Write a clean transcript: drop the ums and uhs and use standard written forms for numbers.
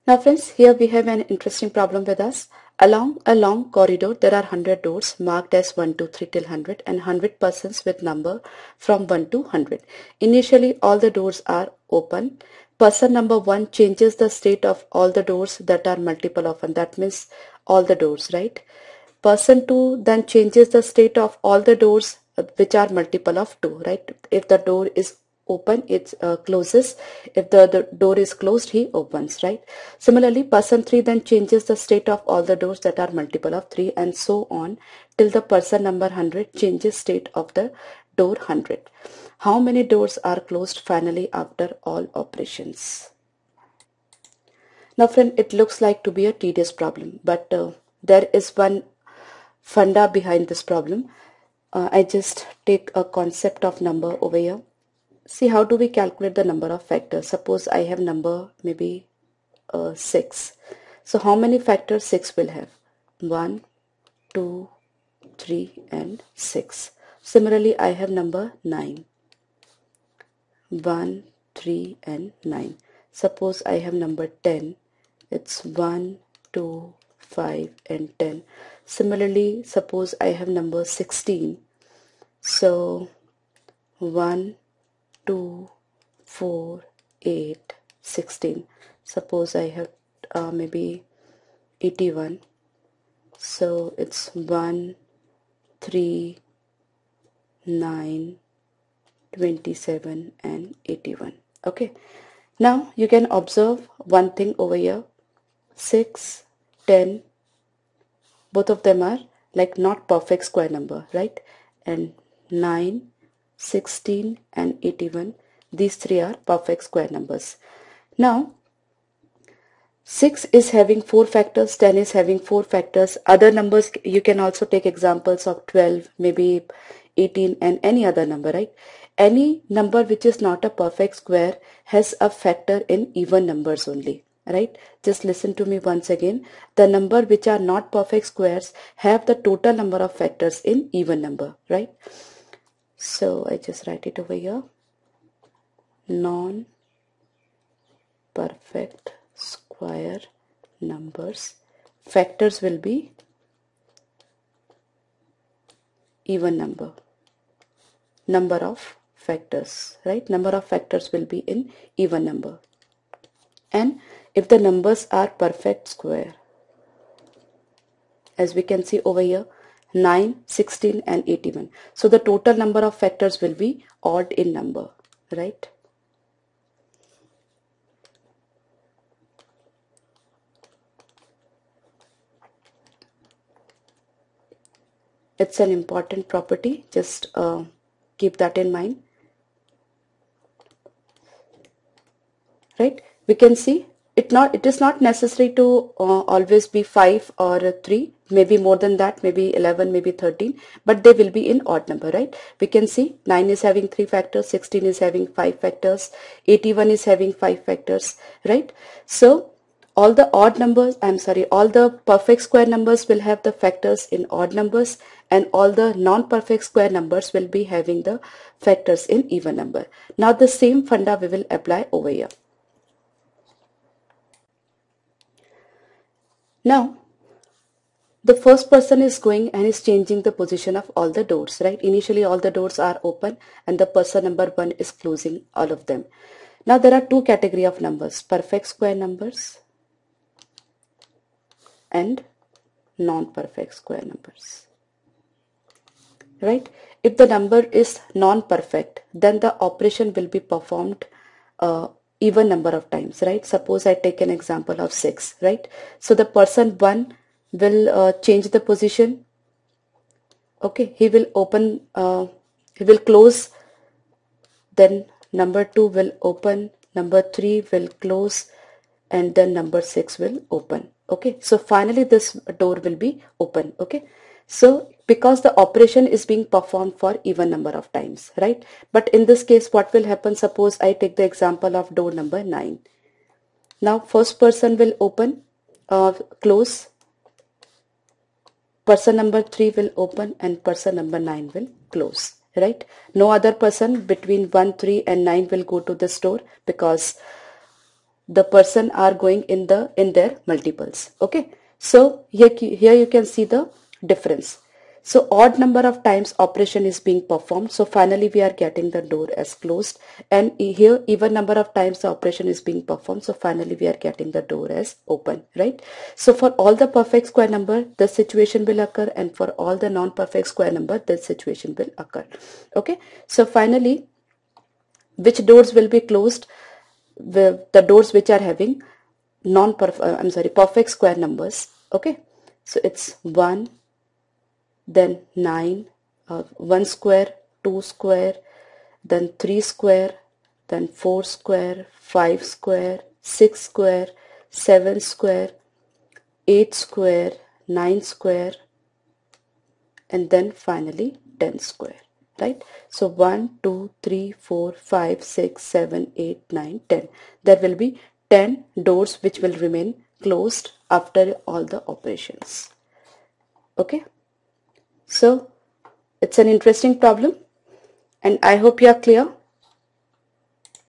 Now friends, here we have an interesting problem with us. Along a long corridor, there are 100 doors marked as 1, 2, 3 till 100 and 100 persons with number from 1 to 100. Initially, all the doors are open. Person number 1 changes the state of all the doors that are multiple of 1. That means all the doors, right? Person 2 then changes the state of all the doors which are multiple of 2, right? If the door is open, it closes. If the door is closed, he opens, right? Similarly, person 3 then changes the state of all the doors that are multiple of 3 and so on till the person number 100 changes state of the door 100. How many doors are closed finally after all operations? Now friend, it looks like to be a tedious problem, but there is one funda behind this problem. I just take a concept of number over here. See, how do we calculate the number of factors? Suppose I have number maybe 6. So how many factors 6 will have? 1, 2, 3 and 6. Similarly, I have number 9. 1, 3 and 9. Suppose I have number 10. It's 1, 2, 5 and 10. Similarly, suppose I have number 16. So 1, 2, 4, 8, 16. Suppose I have maybe 81. So it's 1, 3, 9, 27 and 81. Okay. Now you can observe one thing over here. 6, 10, both of them are like not perfect square number, right? And 9, 16 and 81, these three are perfect square numbers. Now 6 is having 4 factors, 10 is having 4 factors. Other numbers, you can also take examples of 12, maybe 18 and any other number, right? Any number which is not a perfect square has a factor in even numbers only, right? Just listen to me once again. The number which are not perfect squares have the total number of factors in even number, right? So I just write it over here. Non-perfect square numbers. Factors will be even number. Number of factors, right? Number of factors will be in even number. And if the numbers are perfect square, as we can see over here, 9, 16 and 81. So the total number of factors will be odd in number, right? It's an important property. Just keep that in mind, right? We can see it is not necessary to always be 5 or 3, maybe more than that, maybe 11, maybe 13, but they will be in odd number, right? We can see 9 is having 3 factors, 16 is having 5 factors, 81 is having 5 factors, right? So all the odd numbers, all the perfect square numbers will have the factors in odd numbers, and all the non-perfect square numbers will be having the factors in even number. Now the same funda we will apply over here. Now, the first person is going and is changing the position of all the doors, right? Initially, all the doors are open and the person number 1 is closing all of them. Now, there are two categories of numbers, perfect square numbers and non-perfect square numbers, right? If the number is non-perfect, then the operation will be performed even number of times, right? Suppose I take an example of 6, right? So the person 1 will change the position. Okay, he will open, he will close, then number 2 will open, number 3 will close, and then number 6 will open. Okay, so finally this door will be open. Okay, so because the operation is being performed for even number of times, right? But in this case, what will happen? Suppose I take the example of door number 9. Now first person will open, close, person number 3 will open, and person number 9 will close, right? No other person between 1, 3 and 9 will go to the store because the person are going in their multiples. Okay, so here you can see the difference. So odd number of times operation is being performed, so finally we are getting the door as closed, and here even number of times the operation is being performed, so finally we are getting the door as open, right? So for all the perfect square number this situation will occur, and for all the non-perfect square number this situation will occur. Okay, so finally which doors will be closed? The doors which are having perfect square numbers. Okay, so it's 1, then 9, 1 square, 2 square, then 3 square, then 4 square, 5 square, 6 square, 7 square, 8 square, 9 square, and then finally 10 square, right? So 1, 2, 3, 4, 5, 6, 7, 8, 9, 10. There will be 10 doors which will remain closed after all the operations. Okay, so it's an interesting problem, and I hope you are clear.